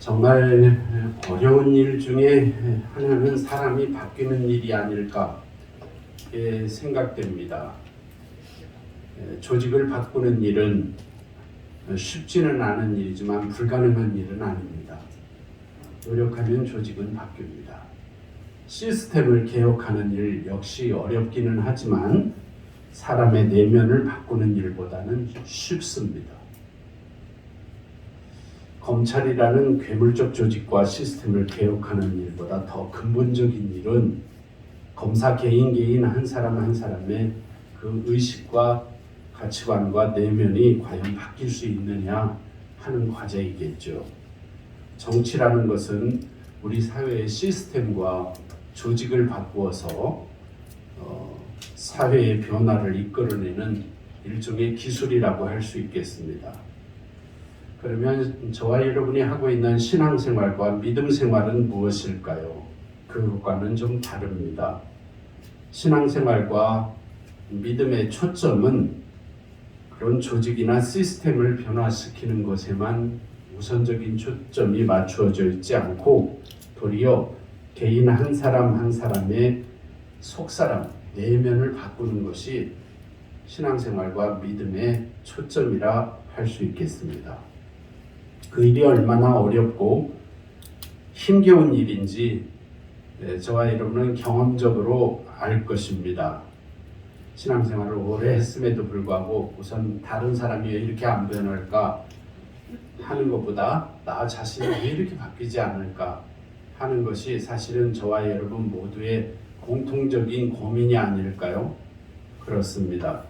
정말 어려운 일 중에 하나는 사람이 바뀌는 일이 아닐까 생각됩니다. 조직을 바꾸는 일은 쉽지는 않은 일이지만 불가능한 일은 아닙니다. 노력하면 조직은 바뀝니다. 시스템을 개혁하는 일 역시 어렵기는 하지만 사람의 내면을 바꾸는 일보다는 쉽습니다. 검찰이라는 괴물적 조직과 시스템을 개혁하는 일보다 더 근본적인 일은 검사 개인 한 사람 한 사람의 그 의식과 가치관과 내면이 과연 바뀔 수 있느냐 하는 과제이겠죠. 정치라는 것은 우리 사회의 시스템과 조직을 바꾸어서 사회의 변화를 이끌어내는 일종의 기술이라고 할 수 있겠습니다. 그러면 저와 여러분이 하고 있는 신앙생활과 믿음생활은 무엇일까요? 그것과는 좀 다릅니다. 신앙생활과 믿음의 초점은 그런 조직이나 시스템을 변화시키는 것에만 우선적인 초점이 맞추어져 있지 않고 도리어 개인 한 사람 한 사람의 속사람, 내면을 바꾸는 것이 신앙생활과 믿음의 초점이라 할 수 있겠습니다. 그 일이 얼마나 어렵고 힘겨운 일인지 저와 여러분은 경험적으로 알 것입니다. 신앙생활을 오래 했음에도 불구하고 우선 다른 사람이 왜 이렇게 안 변할까 하는 것보다 나 자신이 왜 이렇게 바뀌지 않을까 하는 것이 사실은 저와 여러분 모두의 공통적인 고민이 아닐까요? 그렇습니다.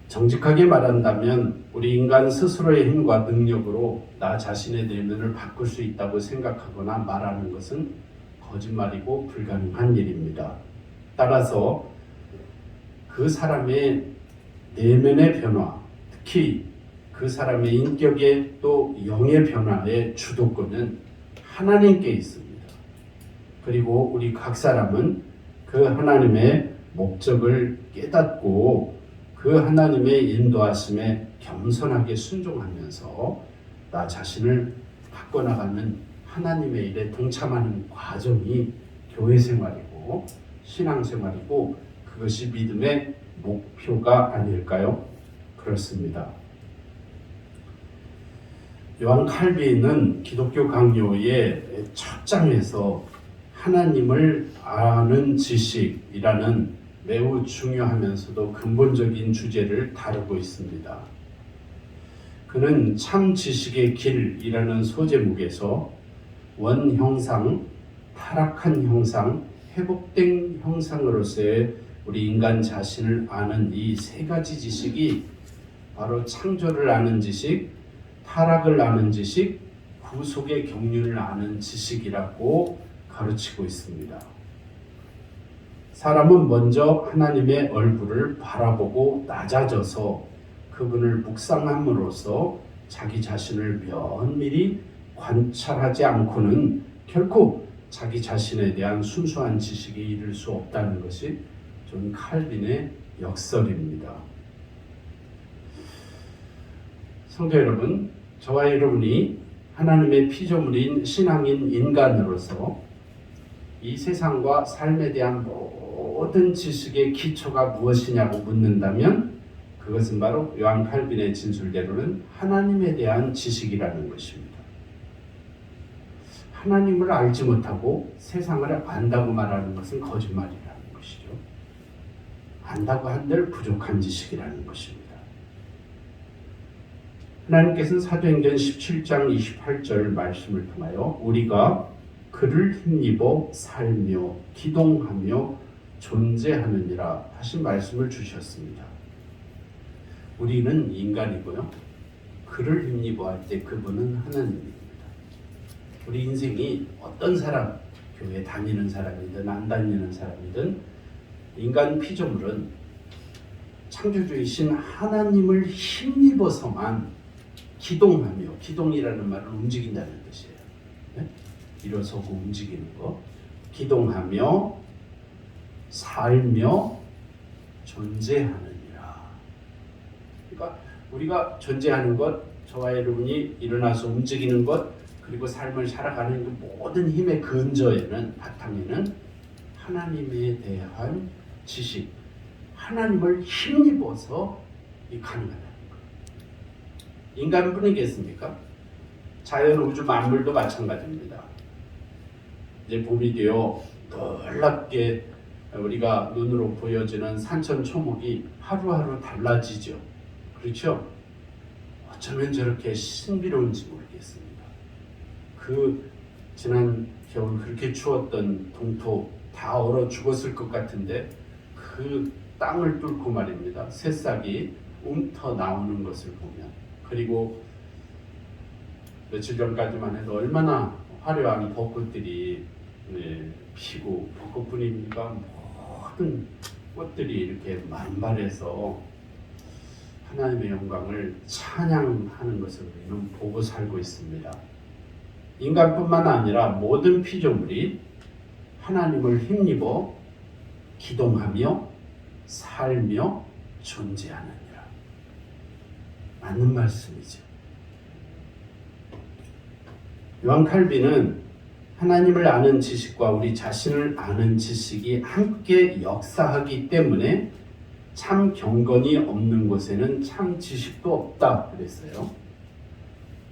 정직하게 말한다면 우리 인간 스스로의 힘과 능력으로 나 자신의 내면을 바꿀 수 있다고 생각하거나 말하는 것은 거짓말이고 불가능한 일입니다. 따라서 그 사람의 내면의 변화, 특히 그 사람의 인격의 또 영의 변화의 주도권은 하나님께 있습니다. 그리고 우리 각 사람은 그 하나님의 목적을 깨닫고 그 하나님의 인도하심에 겸손하게 순종하면서 나 자신을 바꿔나가는 하나님의 일에 동참하는 과정이 교회 생활이고 신앙 생활이고 그것이 믿음의 목표가 아닐까요? 그렇습니다. 요한 칼빈은 기독교 강요의 첫 장에서 하나님을 아는 지식이라는 매우 중요하면서도 근본적인 주제를 다루고 있습니다. 그는 참 지식의 길이라는 소제목에서 원형상, 타락한 형상, 회복된 형상으로서의 우리 인간 자신을 아는 이 세 가지 지식이 바로 창조를 아는 지식, 타락을 아는 지식, 구속의 경륜을 아는 지식이라고 가르치고 있습니다. 사람은 먼저 하나님의 얼굴을 바라보고 낮아져서 그분을 묵상함으로써 자기 자신을 면밀히 관찰하지 않고는 결코 자기 자신에 대한 순수한 지식에 이를 수 없다는 것이 존 칼빈의 역설입니다. 성도 여러분, 저와 여러분이 하나님의 피조물인 신앙인 인간으로서 이 세상과 삶에 대한 모든 지식의 기초가 무엇이냐고 묻는다면 그것은 바로 요한 칼빈의 진술대로는 하나님에 대한 지식이라는 것입니다. 하나님을 알지 못하고 세상을 안다고 말하는 것은 거짓말이라는 것이죠. 안다고 한들 부족한 지식이라는 것입니다. 하나님께서는 사도행전 17장 28절 말씀을 통하여 우리가 그를 힘입어 살며 기동하며 존재하느니라 하신 말씀을 주셨습니다. 우리는 인간이고요. 그를 힘입어 할 때 그분은 하나님입니다. 우리 인생이 어떤 사람, 교회 다니는 사람이든 안 다니는 사람이든 인간 피조물은 창조주이신 하나님을 힘입어서만 기동하며, 기동이라는 말은 움직인다는 뜻이에요. 네? 일어서고 움직이는 거. 기동하며 살며 존재하느니라. 그러니까 우리가 존재하는 것, 저와 여러분이 일어나서 움직이는 것, 그리고 삶을 살아가는 그 모든 힘의 근저에는, 바탕에는 하나님에 대한 지식, 하나님을 힘입어서 가능하다는 것. 인간뿐이겠습니까? 자연, 우주, 만물도 마찬가지입니다. 이제 봄이 되어 놀랍게 우리가 눈으로 보여지는 산천초목이 하루하루 달라지죠. 그렇죠? 어쩌면 저렇게 신비로운지 모르겠습니다. 그 지난 겨울 그렇게 추웠던 동토 다 얼어 죽었을 것 같은데 그 땅을 뚫고 말입니다. 새싹이 움터 나오는 것을 보면, 그리고 며칠 전까지만 해도 얼마나 화려한 벚꽃들이 피고, 벚꽃뿐입니까? 모든 꽃들이 이렇게 만발해서 하나님의 영광을 찬양하는 것을 우리는 보고 살고 있습니다. 인간뿐만 아니라 모든 피조물이 하나님을 힘입어 기동하며 살며 존재하느니라. 맞는 말씀이죠. 요한 칼빈은 하나님을 아는 지식과 우리 자신을 아는 지식이 함께 역사하기 때문에 참 경건이 없는 곳에는 참 지식도 없다 그랬어요.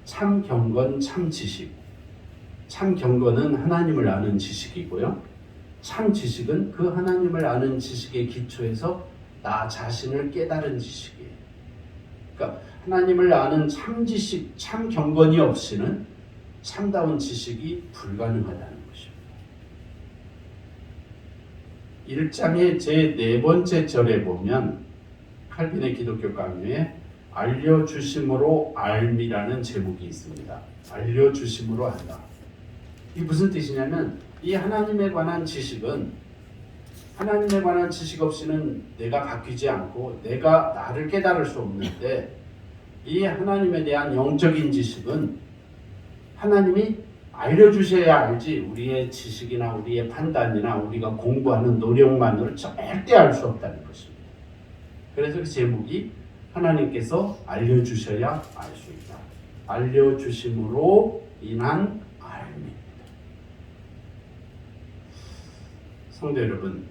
참 경건, 참 지식. 참 경건은 하나님을 아는 지식이고요. 참 지식은 그 하나님을 아는 지식의 기초에서 나 자신을 깨달은 지식이에요. 그러니까 하나님을 아는 참 지식, 참 경건이 없이는 참다운 지식이 불가능하다는 것입니다. 1장의 제4번째 절에 보면 칼빈의 기독교 강요에 알려주심으로 알미라는 제목이 있습니다. 알려주심으로 안다. 이게 무슨 뜻이냐면 이 하나님에 관한 지식은, 하나님에 관한 지식 없이는 내가 바뀌지 않고 내가 나를 깨달을 수 없는데, 이 하나님에 대한 영적인 지식은 하나님이 알려주셔야 알지 우리의 지식이나 우리의 판단이나 우리가 공부하는 노력만으로 절대 알 수 없다는 것입니다. 그래서 그 제목이 하나님께서 알려주셔야 알 수 있다. 알려주심으로 인한 알입니다. 성도 여러분,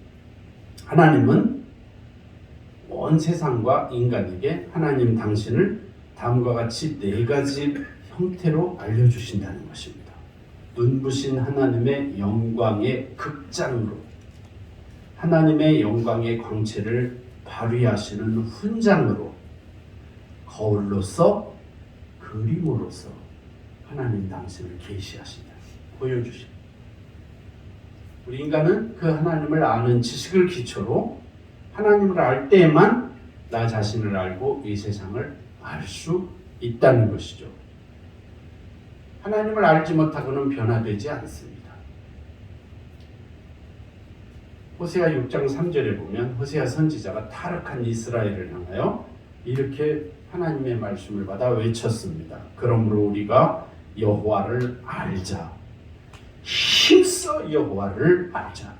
하나님은 온 세상과 인간에게 하나님 당신을 다음과 같이 4가지 형태로 알려주신다는 것입니다. 눈부신 하나님의 영광의 극장으로, 하나님의 영광의 광채를 발휘하시는 훈장으로, 거울로서, 그림으로서 하나님 당신을 계시하신다, 보여주신다. 우리 인간은 그 하나님을 아는 지식을 기초로 하나님을 알 때에만 나 자신을 알고 이 세상을 알 수 있다는 것이죠. 하나님을 알지 못하고는 변화되지 않습니다. 호세아 6장 3절에 보면 호세아 선지자가 타락한 이스라엘을 향하여 이렇게 하나님의 말씀을 받아 외쳤습니다. 그러므로 우리가 여호와를 알자. 힘써 여호와를 알자.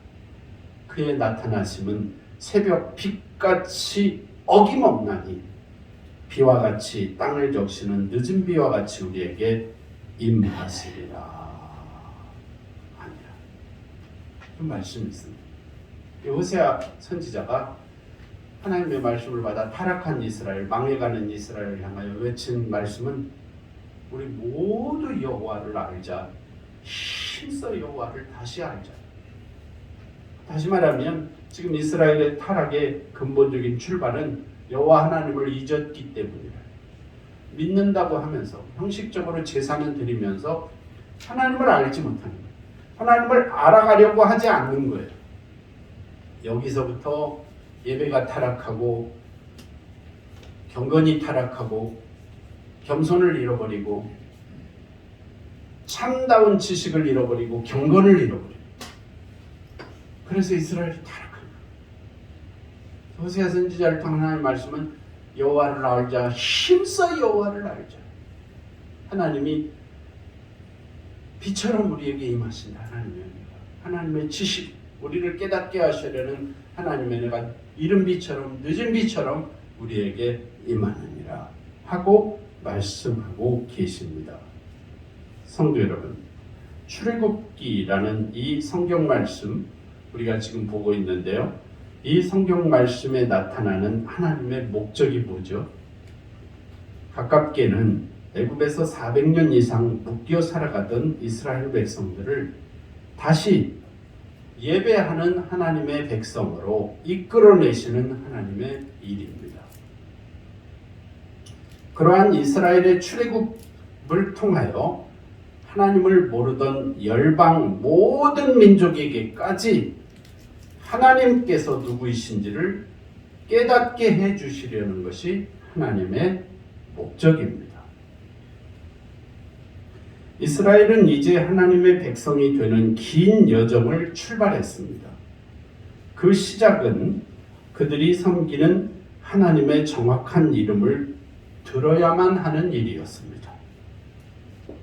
그의 나타나심은 새벽 빛같이 어김없나니 비와 같이 땅을 적시는 늦은 비와 같이 우리에게 임하시리라. 아니라. 그 말씀이 있습니다. 호세아 선지자가 하나님의 말씀을 받아 타락한 이스라엘, 망해가는 이스라엘을 향하여 외친 말씀은 우리 모두 여호와를 알자. 힘써 여호와를 다시 알자. 다시 말하면 지금 이스라엘의 타락의 근본적인 출발은 여호와 하나님을 잊었기 때문이라. 믿는다고 하면서 형식적으로 제사는 드리면서 하나님을 알지 못하는 거예요. 하나님을 알아가려고 하지 않는 거예요. 여기서부터 예배가 타락하고 경건이 타락하고 겸손을 잃어버리고 참다운 지식을 잃어버리고 경건을 잃어버리고, 그래서 이스라엘이 타락한 거예요. 호세아 선지자를 통한 하나님의 말씀은 여호와를 알자, 힘써 여호와를 알자. 하나님이 비처럼 우리에게 임하신다. 하나님의 은혜가, 하나님의 지식, 우리를 깨닫게 하시려는 하나님의 은혜가 이른 비처럼 늦은 비처럼 우리에게 임하느니라. 하고 말씀하고 계십니다. 성도 여러분, 출애굽기라는 이 성경 말씀 우리가 지금 보고 있는데요. 이 성경 말씀에 나타나는 하나님의 목적이 뭐죠? 가깝게는 애굽에서 400년 이상 묶여 살아가던 이스라엘 백성들을 다시 예배하는 하나님의 백성으로 이끌어내시는 하나님의 일입니다. 그러한 이스라엘의 출애굽을 통하여 하나님을 모르던 열방 모든 민족에게까지 하나님께서 누구이신지를 깨닫게 해주시려는 것이 하나님의 목적입니다. 이스라엘은 이제 하나님의 백성이 되는 긴 여정을 출발했습니다. 그 시작은 그들이 섬기는 하나님의 정확한 이름을 들어야만 하는 일이었습니다.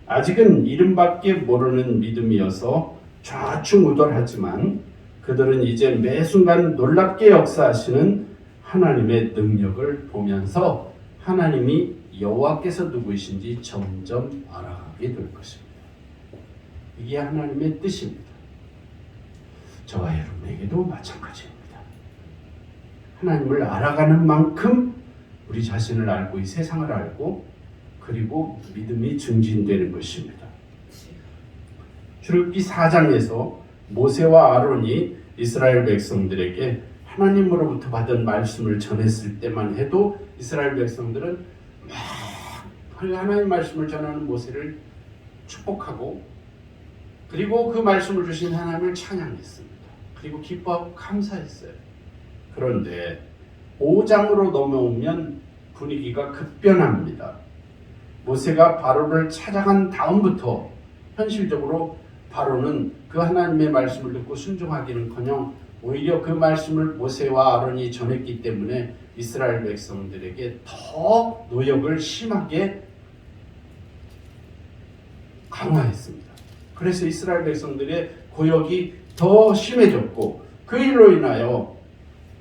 아직은 이름밖에 모르는 믿음이어서 좌충우돌하지만 그들은 이제 매 순간 놀랍게 역사하시는 하나님의 능력을 보면서 하나님이 여호와께서 누구이신지 점점 알아가게 될 것입니다. 이게 하나님의 뜻입니다. 저와 여러분에게도 마찬가지입니다. 하나님을 알아가는 만큼 우리 자신을 알고 이 세상을 알고 그리고 믿음이 증진되는 것입니다. 출애굽기 4장에서 모세와 아론이 이스라엘 백성들에게 하나님으로부터 받은 말씀을 전했을 때만 해도 이스라엘 백성들은 막 하나님 말씀을 전하는 모세를 축복하고 그리고 그 말씀을 주신 하나님을 찬양했습니다. 그리고 기뻐하고 감사했어요. 그런데 5장으로 넘어오면 분위기가 급변합니다. 모세가 바로를 찾아간 다음부터 현실적으로 바로는 그 하나님의 말씀을 듣고 순종하기는커녕 오히려 그 말씀을 모세와 아론이 전했기 때문에 이스라엘 백성들에게 더 노역을 심하게 강화했습니다. 그래서 이스라엘 백성들의 고역이 더 심해졌고 그 일로 인하여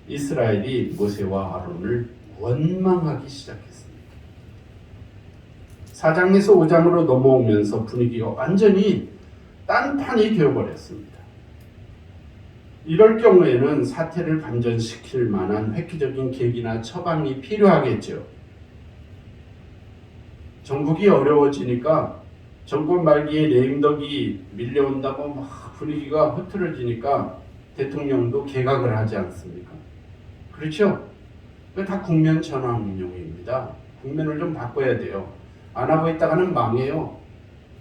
이스라엘이 모세와 아론을 원망하기 시작했습니다. 4장에서 5장으로 넘어오면서 분위기가 완전히 딴판이 되어버렸습니다. 이럴 경우에는 사태를 반전시킬 만한 획기적인 계기나 처방이 필요하겠죠. 정국이 어려워지니까 정권 말기에 레임덕이 밀려온다고 막 분위기가 흐트러지니까 대통령도 개각을 하지 않습니까? 그렇죠? 다 국면 전환용입니다. 국면을 좀 바꿔야 돼요. 안 하고 있다가는 망해요.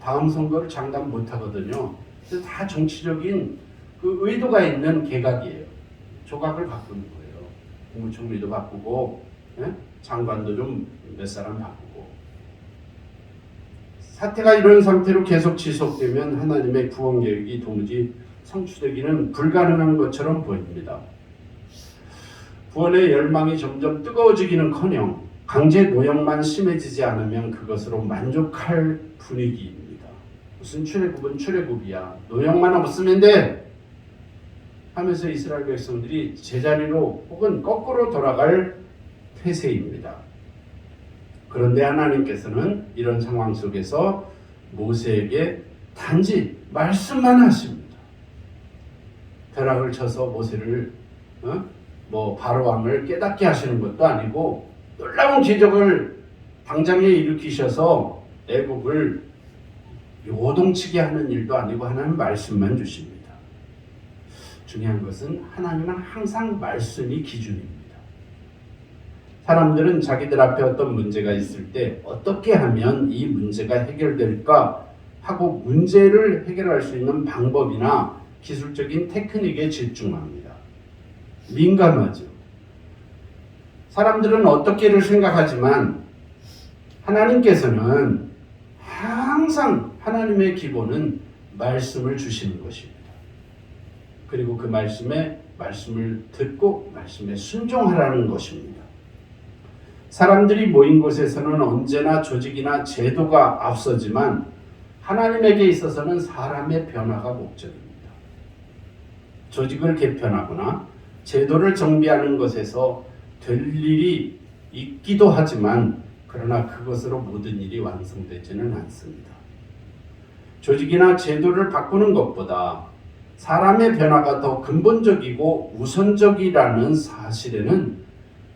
다음 선거를 장담 못 하거든요. 그래서 다 정치적인 그 의도가 있는 개각이에요. 조각을 바꾸는 거예요. 국무총리도 바꾸고 장관도 좀 몇 사람 바꾸고. 사태가 이런 상태로 계속 지속되면 하나님의 구원 계획이 도무지 성취되기는 불가능한 것처럼 보입니다. 구원의 열망이 점점 뜨거워지기는커녕 강제 노역만 심해지지 않으면 그것으로 만족할 분위기입니다. 무슨 출애굽은 출애굽이야. 노역만 없으면 돼. 하면서 이스라엘 백성들이 제자리로 혹은 거꾸로 돌아갈 태세입니다. 그런데 하나님께서는 이런 상황 속에서 모세에게 단지 말씀만 하십니다. 벼락을 쳐서 모세를 바로 왕을 깨닫게 하시는 것도 아니고 놀라운 기적을 당장에 일으키셔서 애국을 요동치게 하는 일도 아니고 하나님 말씀만 주십니다. 중요한 것은 하나님은 항상 말씀이 기준입니다. 사람들은 자기들 앞에 어떤 문제가 있을 때 어떻게 하면 이 문제가 해결될까 하고 문제를 해결할 수 있는 방법이나 기술적인 테크닉에 집중합니다. 민감하죠. 사람들은 어떻게를 생각하지만 하나님께서는 항상 하나님의 기본은 말씀을 주시는 것입니다. 그리고 그 말씀을 듣고 말씀에 순종하라는 것입니다. 사람들이 모인 곳에서는 언제나 조직이나 제도가 앞서지만 하나님에게 있어서는 사람의 변화가 목적입니다. 조직을 개편하거나 제도를 정비하는 것에서 될 일이 있기도 하지만 그러나 그것으로 모든 일이 완성되지는 않습니다. 조직이나 제도를 바꾸는 것보다 사람의 변화가 더 근본적이고 우선적이라는 사실에는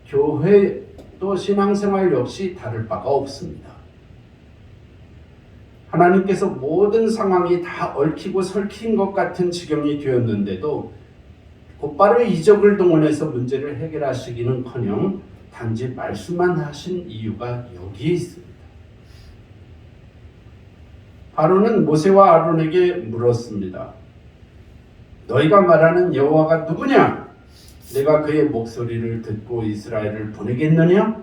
교회 또 신앙생활 역시 다를 바가 없습니다. 하나님께서 모든 상황이 다 얽히고 설킨 것 같은 지경이 되었는데도 곧바로 이적을 동원해서 문제를 해결하시기는커녕 단지 말씀만 하신 이유가 여기에 있습니다. 바로는 모세와 아론에게 물었습니다. 너희가 말하는 여호와가 누구냐? 내가 그의 목소리를 듣고 이스라엘을 보내겠느냐?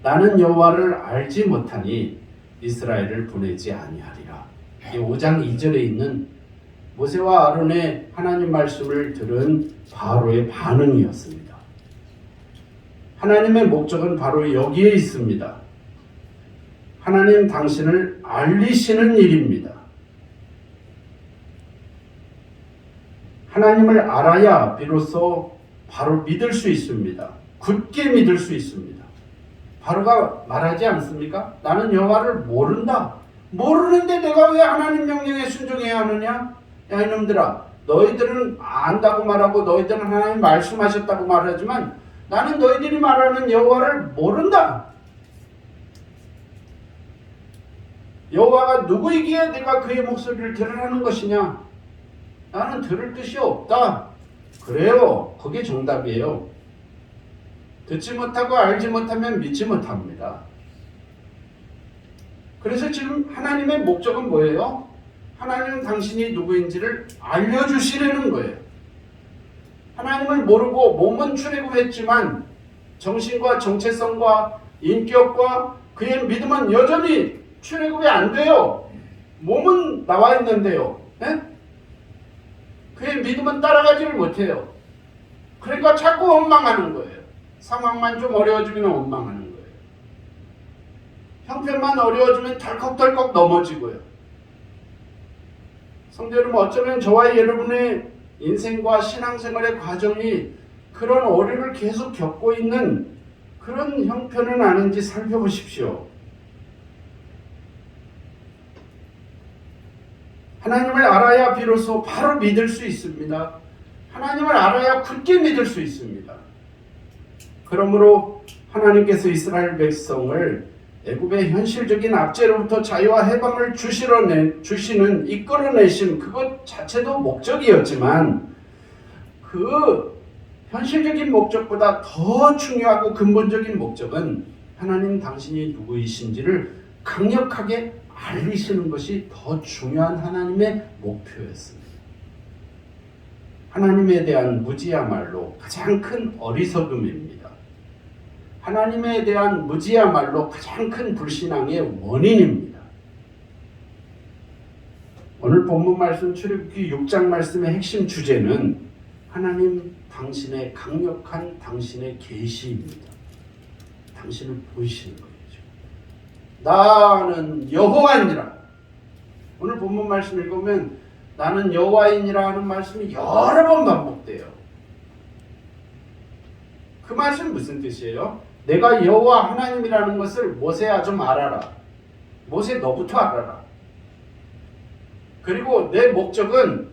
나는 여호와를 알지 못하니 이스라엘을 보내지 아니하리라. 이 5장 2절에 있는 모세와 아론의 하나님 말씀을 들은 바로의 반응이었습니다. 하나님의 목적은 바로 여기에 있습니다. 하나님 당신을 알리시는 일입니다. 하나님을 알아야 비로소 바로 믿을 수 있습니다. 굳게 믿을 수 있습니다. 바로가 말하지 않습니까? 나는 여호와를 모른다. 모르는데 내가 왜 하나님 명령에 순종해야 하느냐? 야 이놈들아, 너희들은 안다고 말하고 너희들은 하나님 말씀하셨다고 말하지만 나는 너희들이 말하는 여호와를 모른다. 여호와가 누구이기에 내가 그의 목소리를 들으라는 것이냐? 나는 들을 뜻이 없다. 그래요. 그게 정답이에요. 듣지 못하고 알지 못하면 믿지 못합니다. 그래서 지금 하나님의 목적은 뭐예요? 하나님은 당신이 누구인지를 알려주시려는 거예요. 하나님을 모르고 몸은 출애굽했지만 정신과 정체성과 인격과 그의 믿음은 여전히 출애굽이 안 돼요. 몸은 나와 있는데요. 네? 그의 믿음은 따라가지를 못해요. 그러니까 자꾸 원망하는 거예요. 상황만 좀 어려워지면 원망하는 거예요. 형편만 어려워지면 덜컥덜컥 넘어지고요. 성도 여러분, 어쩌면 저와 여러분의 인생과 신앙생활의 과정이 그런 어려움을 계속 겪고 있는 그런 형편은 아닌지 살펴보십시오. 하나님을 알아야 비로소 바로 믿을 수 있습니다. 하나님을 알아야 굳게 믿을 수 있습니다. 그러므로 하나님께서 이스라엘 백성을 애굽의 현실적인 압제로부터 자유와 해방을 주시는 이끌어내심 그것 자체도 목적이었지만 그 현실적인 목적보다 더 중요하고 근본적인 목적은 하나님 당신이 누구이신지를 강력하게 알리시는 것이 더 중요한 하나님의 목표였습니다. 하나님에 대한 무지야말로 가장 큰 어리석음입니다. 하나님에 대한 무지야말로 가장 큰 불신앙의 원인입니다. 오늘 본문 말씀 출애굽기 6장 말씀의 핵심 주제는 하나님 당신의 강력한 당신의 계시입니다. 당신을 보이시는 거예요. 나는 여호와이니라. 오늘 본문 말씀 읽으면 나는 여호와이니라 하는 말씀이 여러 번 반복돼요. 그 말씀은 무슨 뜻이에요? 내가 여호와 하나님이라는 것을 모세야 좀 알아라. 모세 너부터 알아라. 그리고 내 목적은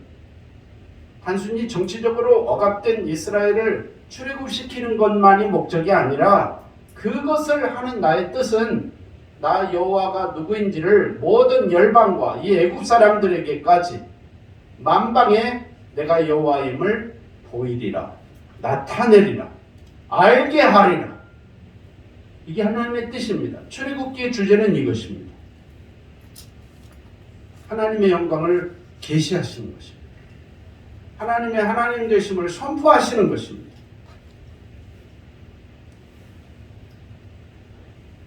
단순히 정치적으로 억압된 이스라엘을 출애굽시키는 것만이 목적이 아니라 그것을 하는 나의 뜻은 나 여호와가 누구인지를 모든 열방과 이 애굽 사람들에게까지 만방에 내가 여호와임을 보이리라, 나타내리라, 알게 하리라. 이게 하나님의 뜻입니다. 출애굽기의 주제는 이것입니다. 하나님의 영광을 계시하시는 것입니다. 하나님의 하나님 되심을 선포하시는 것입니다.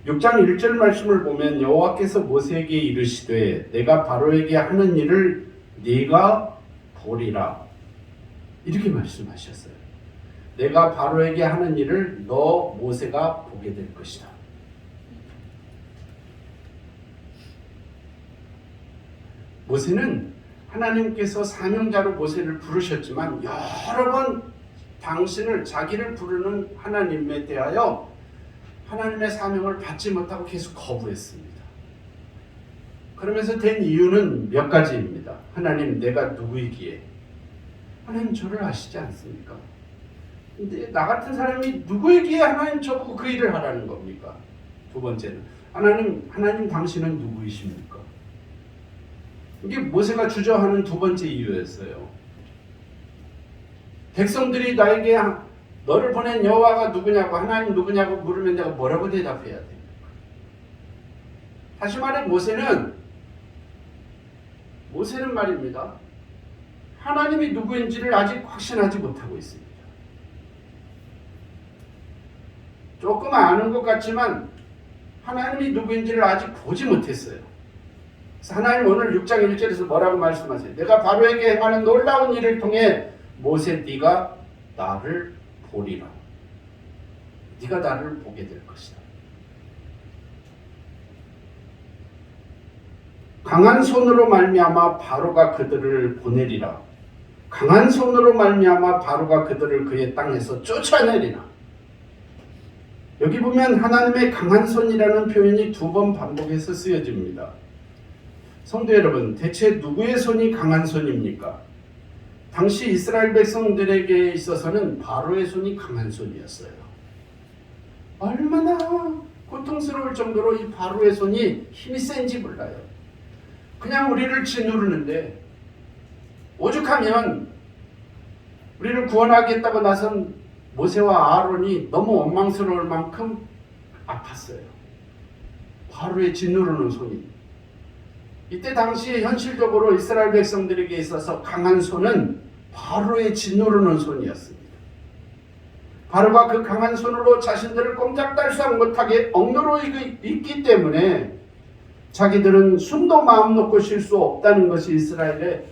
6장 1절 말씀을 보면 여호와께서 모세에게 이르시되 내가 바로에게 하는 일을 네가 보리라. 이렇게 말씀하셨어요. 내가 바로에게 하는 일을 너 모세가 보게 될 것이다. 모세는 하나님께서 사명자로 모세를 부르셨지만 여러 번 자기를 부르는 하나님에 대하여 하나님의 사명을 받지 못하고 계속 거부했습니다. 그러면서 된 이유는 몇 가지입니다. 하나님, 내가 누구이기에? 하나님 저를 아시지 않습니까? 근데 나 같은 사람이 누구이기에 하나님 저보고 그 일을 하라는 겁니까? 두 번째는 하나님 당신은 누구이십니까? 이게 모세가 주저하는 두 번째 이유였어요. 백성들이 나에게 너를 보낸 여호와가 누구냐고, 하나님 누구냐고 물으면 내가 뭐라고 대답해야 됩니까? 다시 말해 모세는 말입니다. 하나님이 누구인지를 아직 확신하지 못하고 있습니다. 조금 아는 것 같지만 하나님이 누구인지를 아직 보지 못했어요. 그래서 하나님 오늘 6장 1절에서 뭐라고 말씀하세요? 내가 바로에게 행하는 놀라운 일을 통해 모세 네가 나를 보리라. 네가 나를 보게 될 것이다. 강한 손으로 말미암아 바로가 그들을 보내리라. 강한 손으로 말미암아 바로가 그들을 그의 땅에서 쫓아내리라. 여기 보면 하나님의 강한 손이라는 표현이 두 번 반복해서 쓰여집니다. 성도 여러분, 대체 누구의 손이 강한 손입니까? 당시 이스라엘 백성들에게 있어서는 바로의 손이 강한 손이었어요. 얼마나 고통스러울 정도로 이 바로의 손이 힘이 센지 몰라요. 그냥 우리를 짓누르는데 오죽하면 우리를 구원하겠다고 나선 모세와 아론이 너무 원망스러울 만큼 아팠어요. 바로의 짓누르는 손이. 이때 당시 현실적으로 이스라엘 백성들에게 있어서 강한 손은 바로의 짓누르는 손이었습니다. 바로가 그 강한 손으로 자신들을 꼼짝달싹 못하게 억누르고 있기 때문에 자기들은 숨도 마음 놓고 쉴 수 없다는 것이 이스라엘의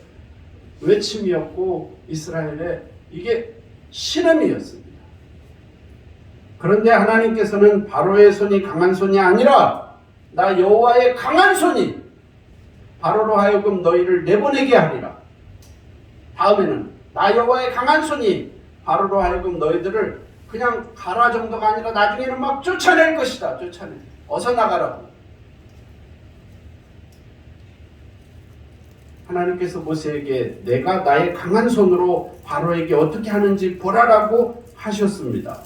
외침이었고 이스라엘의 이게 신음이었습니다. 그런데 하나님께서는 바로의 손이 강한 손이 아니라 나 여호와의 강한 손이 바로로 하여금 너희를 내보내게 하리라. 다음에는 나 여호와의 강한 손이 바로로 하여금 너희들을 그냥 가라 정도가 아니라 나중에는 막 쫓아낼 것이다. 쫓아내. 어서 나가라고. 하나님께서 모세에게 내가 나의 강한 손으로 바로에게 어떻게 하는지 보라라고 하셨습니다.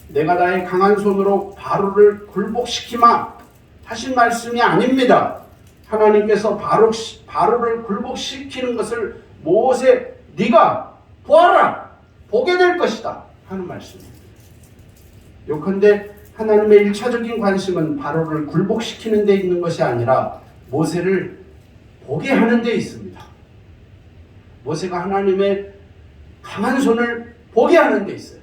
내가 나의 강한 손으로 바로를 굴복시키마 하신 말씀이 아닙니다. 하나님께서 바로를 굴복시키는 것을 모세 네가 보아라 보게 될 것이다 하는 말씀입니다. 요컨대 하나님의 1차적인 관심은 바로를 굴복시키는 데 있는 것이 아니라 모세를 보게 하는 데 있습니다. 모세가 하나님의 강한 손을 보게 하는 데 있어요.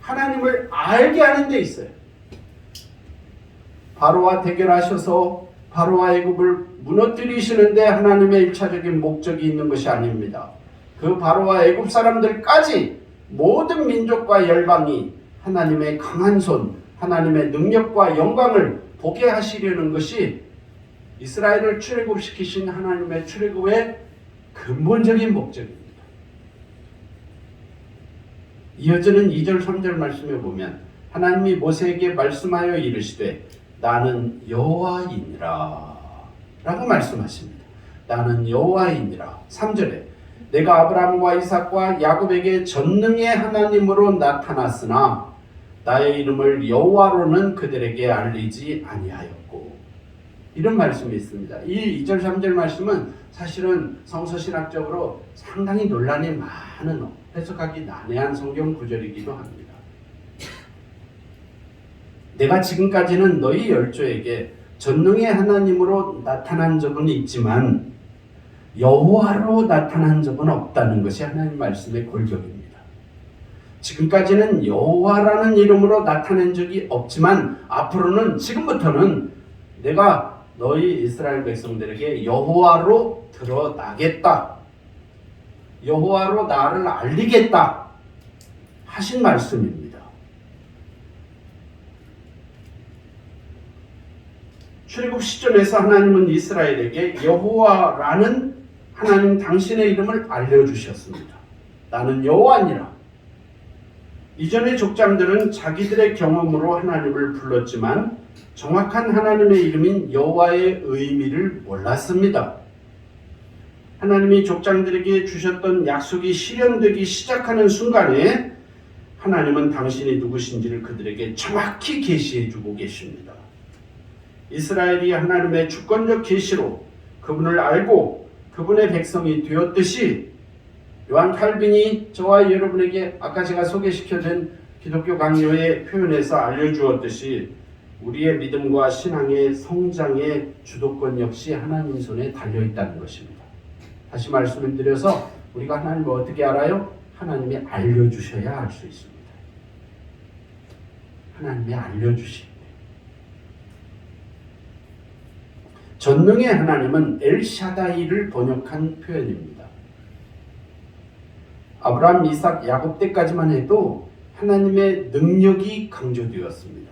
하나님을 알게 하는 데 있어요. 바로와 대결하셔서 바로와 애굽을 무너뜨리시는데 하나님의 1차적인 목적이 있는 것이 아닙니다. 그 바로와 애굽 사람들까지 모든 민족과 열방이 하나님의 강한 손, 하나님의 능력과 영광을 보게 하시려는 것이 이스라엘을 출애굽시키신 하나님의 출애굽의 근본적인 목적입니다. 이어지는 2절 3절 말씀에 보면 하나님이 모세에게 말씀하여 이르시되 나는 여호와이니라 라고 말씀하십니다. 나는 여호와이니라. 3절에 내가 아브라함과 이삭과 야곱에게 전능의 하나님으로 나타났으나 나의 이름을 여호와로는 그들에게 알리지 아니하였고 이런 말씀이 있습니다. 이 2절 3절 말씀은 사실은 성서신학적으로 상당히 논란이 많은 해석하기 난해한 성경 구절이기도 합니다. 내가 지금까지는 너희 열조에게 전능의 하나님으로 나타난 적은 있지만 여호와로 나타난 적은 없다는 것이 하나님 말씀의 골격입니다. 지금까지는 여호와라는 이름으로 나타낸 적이 없지만 앞으로는 지금부터는 내가 너희 이스라엘 백성들에게 여호와로 드러나겠다. 여호와로 나를 알리겠다 하신 말씀입니다. 출애굽 시점에서 하나님은 이스라엘에게 여호와라는 하나님 당신의 이름을 알려주셨습니다. 나는 여호와니라. 이전의 족장들은 자기들의 경험으로 하나님을 불렀지만 정확한 하나님의 이름인 여호와의 의미를 몰랐습니다. 하나님이 족장들에게 주셨던 약속이 실현되기 시작하는 순간에 하나님은 당신이 누구신지를 그들에게 정확히 계시해 주고 계십니다. 이스라엘이 하나님의 주권적 계시로 그분을 알고 그분의 백성이 되었듯이 요한 칼빈이 저와 여러분에게 아까 제가 소개시켜준 기독교 강요의 표현에서 알려주었듯이 우리의 믿음과 신앙의 성장의 주도권 역시 하나님 손에 달려있다는 것입니다. 다시 말씀을 드려서 우리가 하나님을 어떻게 알아요? 하나님이 알려주셔야 알 수 있습니다. 하나님이 알려주십니다. 전능의 하나님은 엘샤다이를 번역한 표현입니다. 아브라함, 이삭, 야곱 때까지만 해도 하나님의 능력이 강조되었습니다.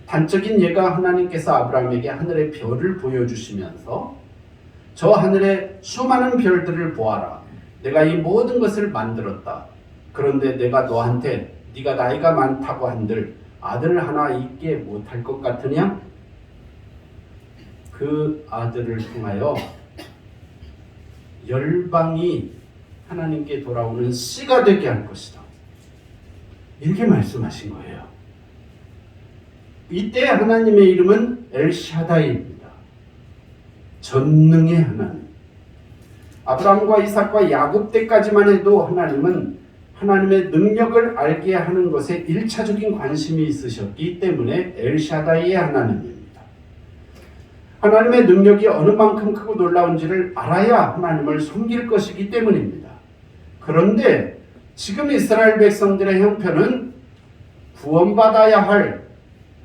단적인 예가 하나님께서 아브라함에게 하늘의 별을 보여주시면서 저 하늘의 수많은 별들을 보아라. 내가 이 모든 것을 만들었다. 그런데 내가 너한테 네가 나이가 많다고 한들 아들 하나 있게 못할 것 같으냐? 그 아들을 통하여 열방이 하나님께 돌아오는 씨가 되게 할 것이다. 이렇게 말씀하신 거예요. 이때 하나님의 이름은 엘샤다이입니다. 전능의 하나님. 아브라함과 이삭과 야곱 때까지만 해도 하나님은 하나님의 능력을 알게 하는 것에 일차적인 관심이 있으셨기 때문에 엘샤다이의 하나님입니다. 하나님의 능력이 어느 만큼 크고 놀라운지를 알아야 하나님을 섬길 것이기 때문입니다. 그런데 지금 이스라엘 백성들의 형편은 구원받아야 할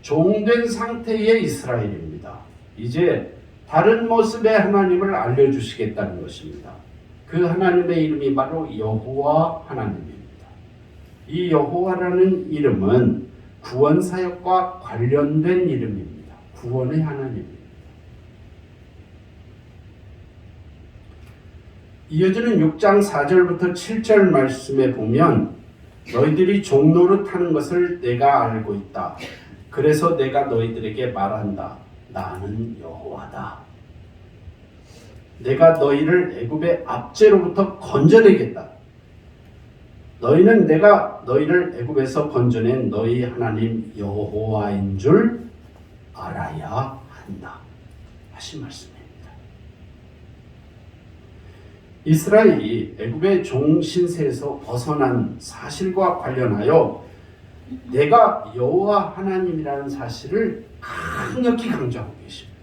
종된 상태의 이스라엘입니다. 이제 다른 모습의 하나님을 알려주시겠다는 것입니다. 그 하나님의 이름이 바로 여호와 하나님입니다. 이 여호와라는 이름은 구원 사역과 관련된 이름입니다. 구원의 하나님입니다. 이어지는 6장 4절부터 7절 말씀에 보면 너희들이 종노릇하는 것을 내가 알고 있다. 그래서 내가 너희들에게 말한다. 나는 여호와다. 내가 너희를 애굽의 압제로부터 건져내겠다. 너희는 내가 너희를 애굽에서 건져낸 너희 하나님 여호와인 줄 알아야 한다. 하신 말씀입니다. 이스라엘이 애굽의 종신세에서 벗어난 사실과 관련하여 내가 여호와 하나님이라는 사실을 강력히 강조하고 계십니다.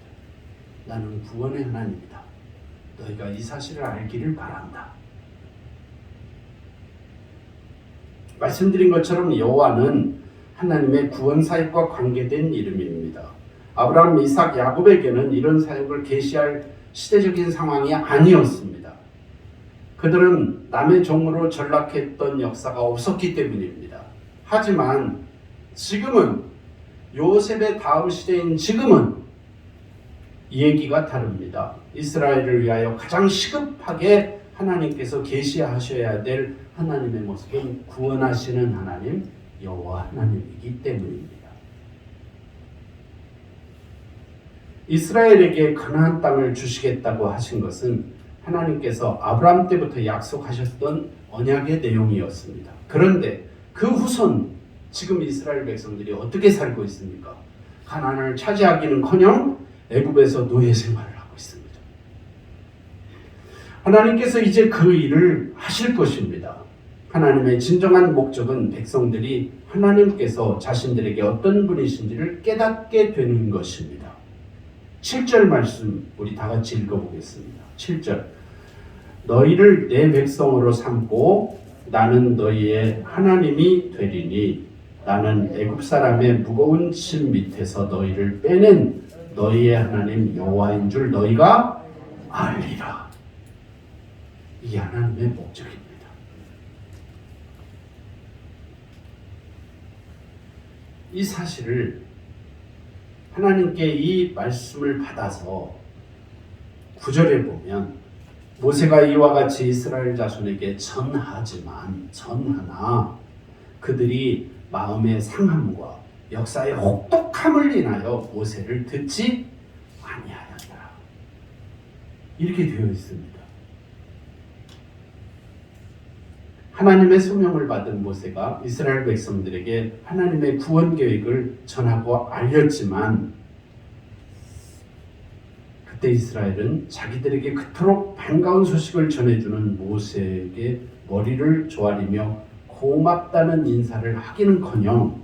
나는 구원의 하나님이다. 너희가 이 사실을 알기를 바란다. 말씀드린 것처럼 여호와는 하나님의 구원 사역과 관계된 이름입니다. 아브라함, 이삭, 야곱에게는 이런 사역을 계시할 시대적인 상황이 아니었습니다. 그들은 남의 종으로 전락했던 역사가 없었기 때문입니다. 하지만 지금은 요셉의 다음 시대인 지금은 이 얘기가 다릅니다. 이스라엘을 위하여 가장 시급하게 하나님께서 계시하셔야 될 하나님의 모습은 구원하시는 하나님 여호와 하나님이기 때문입니다. 이스라엘에게 가나안 땅을 주시겠다고 하신 것은 하나님께서 아브라함 때부터 약속하셨던 언약의 내용이었습니다. 그런데 그 후손 지금 이스라엘 백성들이 어떻게 살고 있습니까? 가나안을 차지하기는커녕 애굽에서 노예 생활을 하고 있습니다. 하나님께서 이제 그 일을 하실 것입니다. 하나님의 진정한 목적은 백성들이 하나님께서 자신들에게 어떤 분이신지를 깨닫게 되는 것입니다. 7절 말씀 우리 다 같이 읽어보겠습니다. 7절 너희를 내 백성으로 삼고 나는 너희의 하나님이 되리니 나는 애굽 사람의 무거운 짐 밑에서 너희를 빼낸 너희의 하나님 여호와인 줄 너희가 알리라. 이 하나님의 목적입니다. 이 사실을 하나님께 이 말씀을 받아서 9절에 보면 모세가 이와 같이 이스라엘 자손에게 전하나 그들이 마음의 상함과 역사의 혹독함을 인하여 모세를 듣지 아니하였다. 이렇게 되어 있습니다. 하나님의 소명을 받은 모세가 이스라엘 백성들에게 하나님의 구원 계획을 전하고 알렸지만 그때 이스라엘은 자기들에게 그토록 반가운 소식을 전해주는 모세에게 머리를 조아리며 고맙다는 인사를 하기는커녕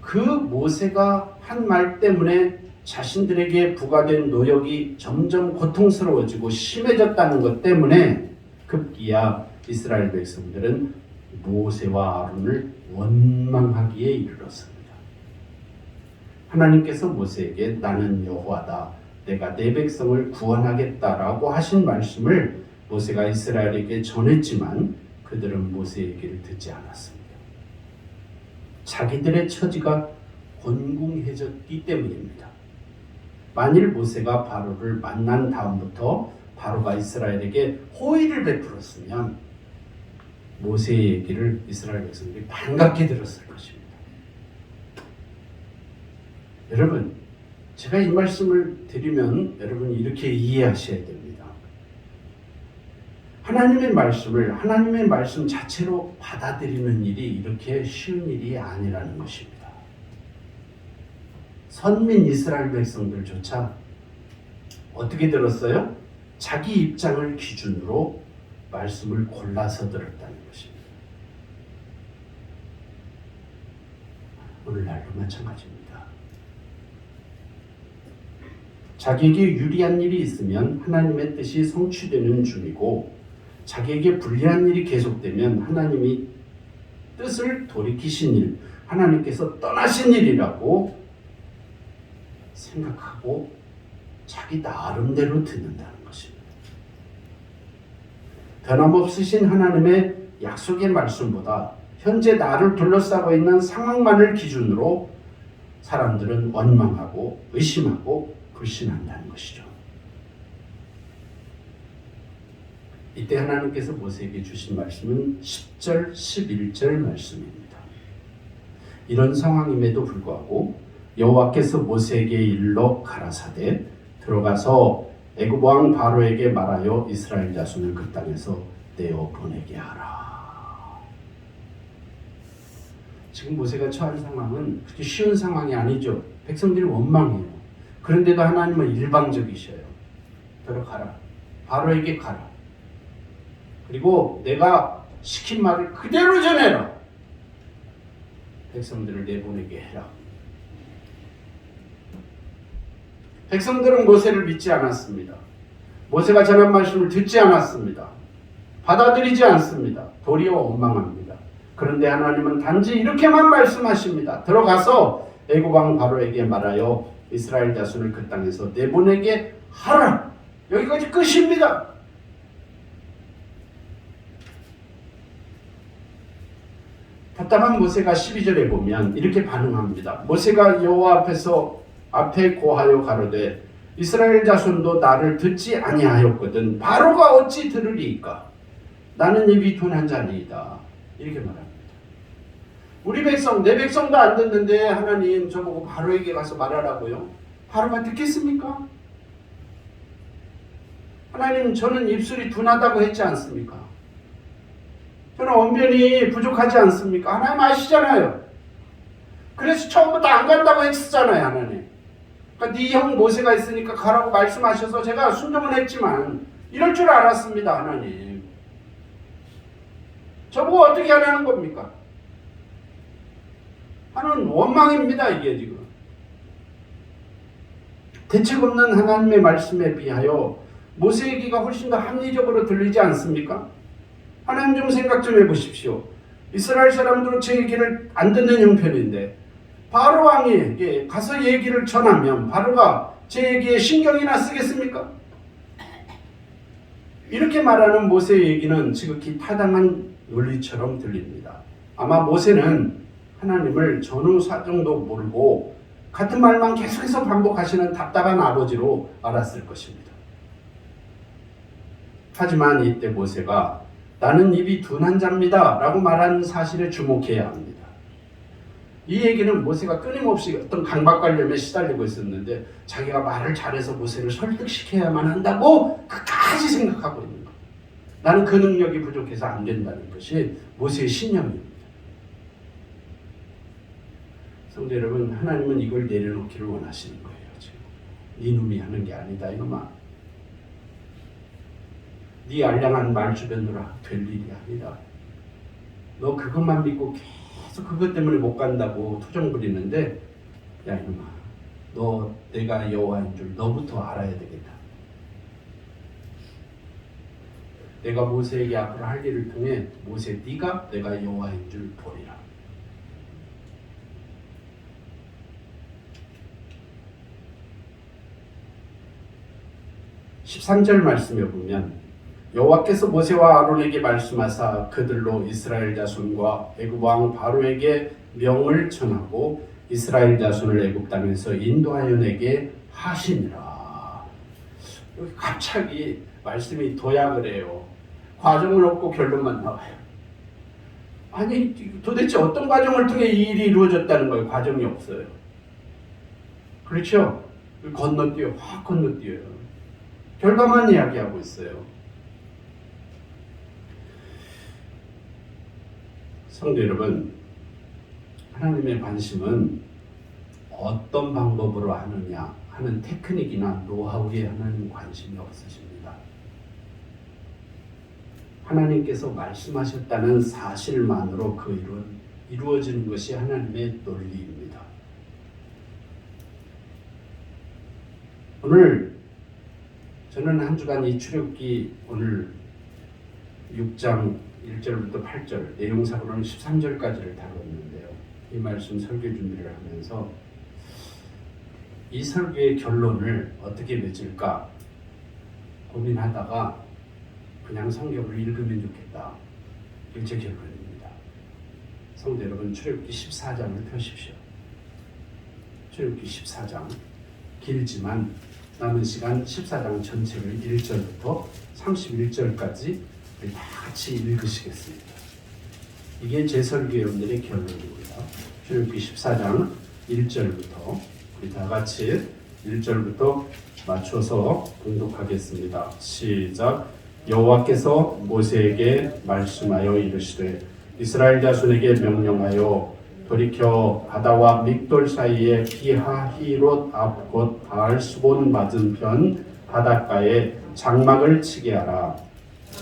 그 모세가 한 말 때문에 자신들에게 부과된 노역이 점점 고통스러워지고 심해졌다는 것 때문에 급기야 이스라엘 백성들은 모세와 아론을 원망하기에 이르렀습니다. 하나님께서 모세에게 나는 여호와다 내가 내 백성을 구원하겠다라고 하신 말씀을 모세가 이스라엘에게 전했지만 그들은 모세의 얘기를 듣지 않았습니다. 자기들의 처지가 곤궁해졌기 때문입니다. 만일 모세가 바로를 만난 다음부터 바로가 이스라엘에게 호의를 베풀었으면 모세의 얘기를 이스라엘 백성들이 반갑게 들었을 것입니다. 여러분, 제가 이 말씀을 드리면 여러분이 이렇게 이해하셔야 됩니다. 하나님의 말씀을 하나님의 말씀 자체로 받아들이는 일이 이렇게 쉬운 일이 아니라는 것입니다. 선민 이스라엘 백성들조차 어떻게 들었어요? 자기 입장을 기준으로 말씀을 골라서 들었다는 것입니다. 오늘날도 마찬가지입니다. 자기에게 유리한 일이 있으면 하나님의 뜻이 성취되는 중이고 자기에게 불리한 일이 계속되면 하나님이 뜻을 돌이키신 일, 하나님께서 떠나신 일이라고 생각하고 자기 나름대로 듣는다는 것입니다. 변함없으신 하나님의 약속의 말씀보다 현재 나를 둘러싸고 있는 상황만을 기준으로 사람들은 원망하고 의심하고 불신한다는 것이죠. 이때 하나님께서 모세에게 주신 말씀은 10절, 11절 말씀입니다. 이런 상황임에도 불구하고 여호와께서 모세에게 일러 가라사대 들어가서 애굽 왕 바로에게 말하여 이스라엘 자손을 그 땅에서 내어 보내게 하라. 지금 모세가 처한 상황은 그렇게 쉬운 상황이 아니죠. 백성들이 원망해요. 그런데도 하나님은 일방적이셔요. 들어가라. 바로에게 가라. 그리고 내가 시킨 말을 그대로 전해라. 백성들을 내보내게 해라. 백성들은 모세를 믿지 않았습니다. 모세가 전한 말씀을 듣지 않았습니다. 받아들이지 않습니다. 도리어 원망합니다. 그런데 하나님은 단지 이렇게만 말씀하십니다. 들어가서 애굽 왕 바로에게 말하여 이스라엘 자손을 그 땅에서 내보내게 하라. 여기까지 끝입니다. 답답한 모세가 12절에 보면 이렇게 반응합니다. 모세가 여호와 앞에 고하여 가로되 이스라엘 자손도 나를 듣지 아니하였거든 바로가 어찌 들으리이까. 나는 입이 둔한 자니이다. 이렇게 말합니다. 우리 백성, 내 백성도 안 듣는데 하나님 저보고 바로에게 가서 말하라고요? 바로가 듣겠습니까? 하나님, 저는 입술이 둔하다고 했지 않습니까? 저는 언변이 부족하지 않습니까? 하나님 아시잖아요. 그래서 처음부터 안 간다고 했었잖아요, 하나님. 그러니까 네 형 모세가 있으니까 가라고 말씀하셔서 제가 순종은 했지만 이럴 줄 알았습니다, 하나님. 저보고 어떻게 하라는 겁니까? 하는 원망입니다, 이게 지금. 대책 없는 하나님의 말씀에 비하여 모세 얘기가 훨씬 더 합리적으로 들리지 않습니까? 하나님 좀 생각 좀 해보십시오. 이스라엘 사람들은 제 얘기를 안 듣는 형편인데 바로 왕에게 가서 얘기를 전하면 바로가 제 얘기에 신경이나 쓰겠습니까? 이렇게 말하는 모세의 얘기는 지극히 타당한 논리처럼 들립니다. 아마 모세는 하나님을 전후사정도 모르고 같은 말만 계속해서 반복하시는 답답한 아버지로 알았을 것입니다. 하지만 이때 모세가 나는 입이 둔한 자입니다 라고 말하는 사실에 주목해야 합니다. 이 얘기는 모세가 끊임없이 어떤 강박관념에 시달리고 있었는데 자기가 말을 잘해서 모세를 설득시켜야만 한다고 끝까지 생각하고 있는 거예요. 나는 그 능력이 부족해서 안 된다는 것이 모세의 신념입니다. 성도 여러분, 하나님은 이걸 내려놓기를 원하시는 거예요. 지금 이놈이 하는 게 아니다 이놈아. 네 알량한 말 주변으로 될 일이 아니다. 너 그것만 믿고 계속 그것 때문에 못 간다고 투정 부리는데, 야 이놈아, 너 내가 여호와인 줄 너부터 알아야 되겠다. 내가 모세에게 앞으로 할 일을 통해 모세 네가 내가 여호와인 줄 보리라. (13절) 말씀에 보면 여호와께서 모세와 아론에게 말씀하사 그들로 이스라엘 자손과 애굽 왕 바로에게 명을 전하고 이스라엘 자손을 애굽 땅에서 인도하여 내게 하시니라. 여기 갑자기 말씀이 도약을 해요. 과정을 없고 결론만 나와요. 아니 도대체 어떤 과정을 통해 이 일이 이루어졌다는 거예요? 과정이 없어요. 그렇죠? 건너뛰어요. 확 건너뛰어요. 결과만 이야기하고 있어요. 성도 여러분, 하나님의 관심은 어떤 방법으로 하느냐 하는 테크닉이나 노하우에 하나님 관심이 없으십니다. 하나님께서 말씀하셨다는 사실만으로 그 일은 이루어지는 것이 하나님의 논리입니다. 오늘 저는 한 주간 이 출애굽기 오늘 6장 1절부터 8절 내용상으로는 13절까지를 다뤘는데요. 이 말씀 설교 준비를 하면서 이 설교의 결론을 어떻게 맺을까 고민하다가 그냥 성경을 읽으면 좋겠다. 이게 제 결론입니다. 성도 여러분, 출애굽기 14장을 펴십시오. 출애굽기 14장 길지만 남은 시간 14장 전체를 1절부터 31절까지 다 같이 읽으시겠습니다. 이게 제 설교 여러분들의 결론입니다. 출애굽기 14장 1절부터 우리 다 같이 1절부터 맞춰서 봉독하겠습니다. 시작. 여호와께서 모세에게 말씀하여 이르시되 이스라엘 자손에게 명령하여 돌이켜 바다와 믹돌 사이에 비하히롯 앞 곧 바알스본 맞은편 바닷가에 장막을 치게 하라.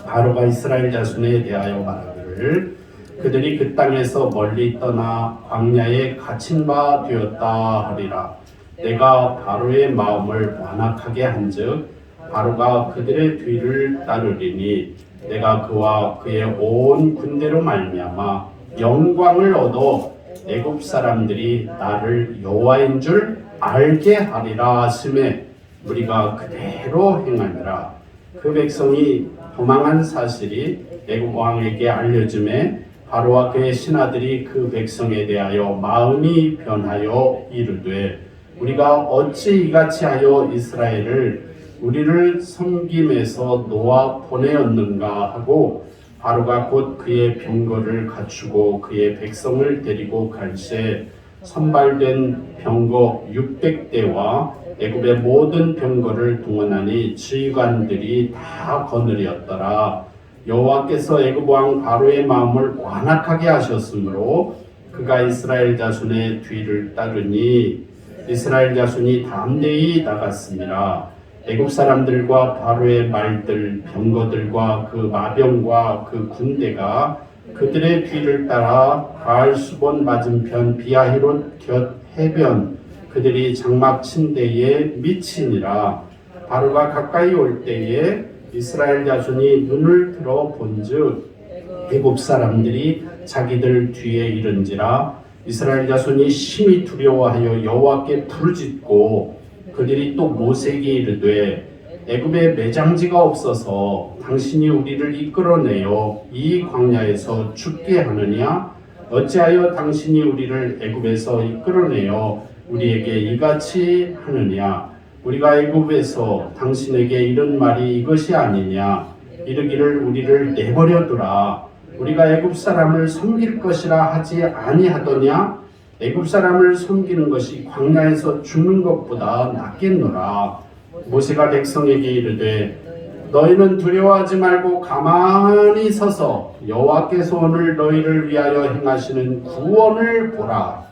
바로가 이스라엘 자손에 대하여 말하기를 그들이 그 땅에서 멀리 떠나 광야에 갇힌 바 되었다 하리라. 내가 바로의 마음을 완악하게 한즉 바로가 그들의 뒤를 따르리니 내가 그와 그의 온 군대로 말미암아 영광을 얻어 애굽 사람들이 나를 여호와인 줄 알게 하리라 하심에 우리가 그대로 행하니라. 그 백성이 도망한 사실이 애굽 왕에게 알려짐에 바로와 그의 신하들이 그 백성에 대하여 마음이 변하여 이르되 우리가 어찌 이같이 하여 이스라엘을 우리를 섬김에서 놓아 보내었는가 하고 바로가 곧 그의 병거를 갖추고 그의 백성을 데리고 갈새 선발된 병거 600대와 애굽의 모든 병거를 동원하니 지휘관들이 다 거느렸더라. 여호와께서 애굽 왕 바로의 마음을 완악하게 하셨으므로 그가 이스라엘 자손의 뒤를 따르니 이스라엘 자손이 담대히 나갔습니다. 애굽 사람들과 바로의 말들, 병거들과 그 마병과 그 군대가 그들의 뒤를 따라 바알수본 맞은편 비하히롯 곁 해변 그들이 장막 친 데에 미치니라. 바로가 가까이 올 때에 이스라엘 자손이 눈을 들어 본즉 애굽 사람들이 자기들 뒤에 이른지라. 이스라엘 자손이 심히 두려워하여 여호와께 부르짖고 그들이 또 모세에게 이르되 애굽에 매장지가 없어서 당신이 우리를 이끌어내어 이 광야에서 죽게 하느냐? 어찌하여 당신이 우리를 애굽에서 이끌어내어 우리에게 이같이 하느냐? 우리가 애굽에서 당신에게 이런 말이 이것이 아니냐? 이르기를 우리를 내버려 두라. 우리가 애굽 사람을 섬길 것이라 하지 아니하더냐? 애굽 사람을 섬기는 것이 광야에서 죽는 것보다 낫겠노라. 모세가 백성에게 이르되 너희는 두려워하지 말고 가만히 서서 여호와께서 오늘 너희를 위하여 행하시는 구원을 보라.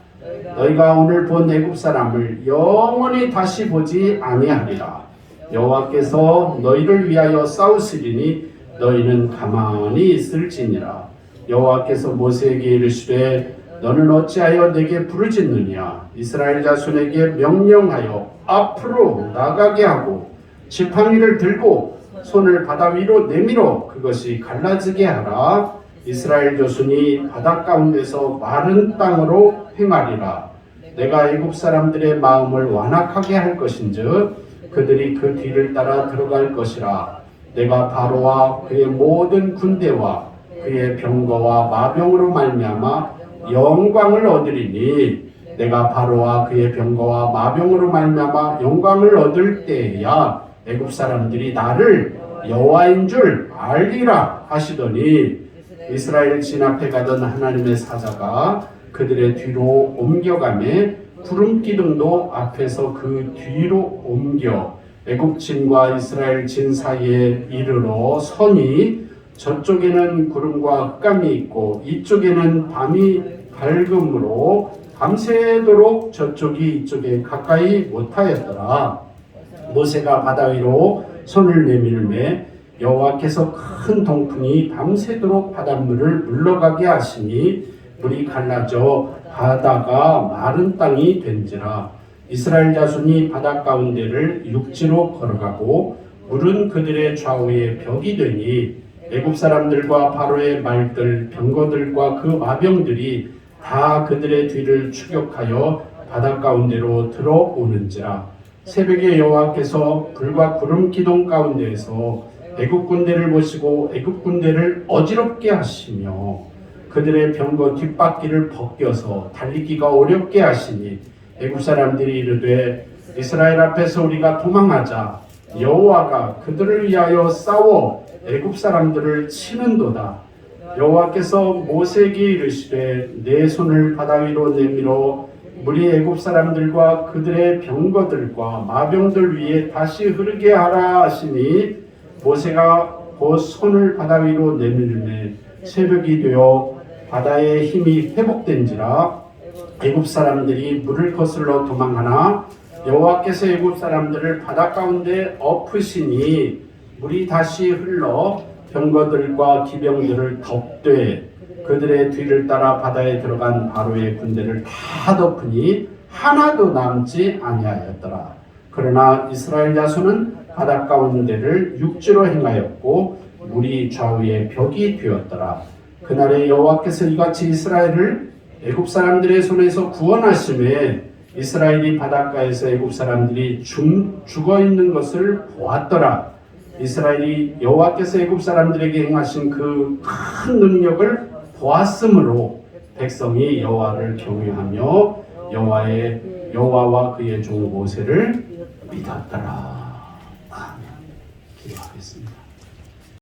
너희가 오늘 본 애굽 사람을 영원히 다시 보지 아니하리라. 여호와께서 너희를 위하여 싸우시리니 너희는 가만히 있을지니라. 여호와께서 모세에게 이르시되 너는 어찌하여 내게 부르짖느냐? 이스라엘 자손에게 명령하여 앞으로 나가게 하고 지팡이를 들고 손을 바다 위로 내밀어 그것이 갈라지게 하라. 이스라엘 자손이 바다 가운데서 마른 땅으로 행하리라. 내가 애굽 사람들의 마음을 완악하게 할 것인즉 그들이 그 뒤를 따라 들어갈 것이라. 내가 바로와 그의 모든 군대와 그의 병거와 마병으로 말미암아 영광을 얻으리니 내가 바로와 그의 병거와 마병으로 말미암아 영광을 얻을 때에야 애굽 사람들이 나를 여호와인 줄 알리라 하시더니 이스라엘 진 앞에 가던 하나님의 사자가 그들의 뒤로 옮겨가매 구름 기둥도 앞에서 그 뒤로 옮겨 애굽 진과 이스라엘 진 사이에 이르러 서니 저쪽에는 구름과 흑암이 있고 이쪽에는 밤이 밝음으로 밤새도록 저쪽이 이쪽에 가까이 못하였더라. 모세가 바다 위로 손을 내밀매 여호와께서 큰 동풍이 밤새도록 바닷물을 물러가게 하시니 물이 갈라져 바다가 마른 땅이 된지라. 이스라엘 자손이 바다 가운데를 육지로 걸어가고 물은 그들의 좌우에 벽이 되니 애굽 사람들과 바로의 말들 병거들과 그 마병들이 다 그들의 뒤를 추격하여 바다 가운데로 들어오는지라. 새벽에 여호와께서 불과 구름 기둥 가운데에서 애굽 군대를 보시고 애굽 군대를 어지럽게 하시며 그들의 병거 뒷바퀴를 벗겨서 달리기가 어렵게 하시니 애굽 사람들이 이르되 이스라엘 앞에서 우리가 도망하자. 여호와가 그들을 위하여 싸워 애굽 사람들을 치는도다. 여호와께서 모세에게 이르시되 내 손을 바다 위로 내밀어 물이 애굽 사람들과 그들의 병거들과 마병들 위에 다시 흐르게 하라 하시니 모세가 곧 손을 바다 위로 내밀매 새벽이 되어 바다의 힘이 회복된지라. 애굽 사람들이 물을 거슬러 도망하나 여호와께서 애굽 사람들을 바다 가운데 엎으시니 물이 다시 흘러 병거들과 기병들을 덮되 그들의 뒤를 따라 바다에 들어간 바로의 군대를 다 덮으니 하나도 남지 아니하였더라. 그러나 이스라엘 자손은 바다 가운데를 육지로 행하였고 물이 좌우에 벽이 되었더라. 그날에 여호와께서 이같이 이스라엘을 애굽 사람들의 손에서 구원하심에 이스라엘이 바닷가에서 애굽 사람들이 죽어 있는 것을 보았더라. 이스라엘이 여호와께서 애굽 사람들에게 행하신 그 큰 능력을 보았으므로 백성이 여호와를 경외하며 여호와와 그의 종 모세를 믿었더라.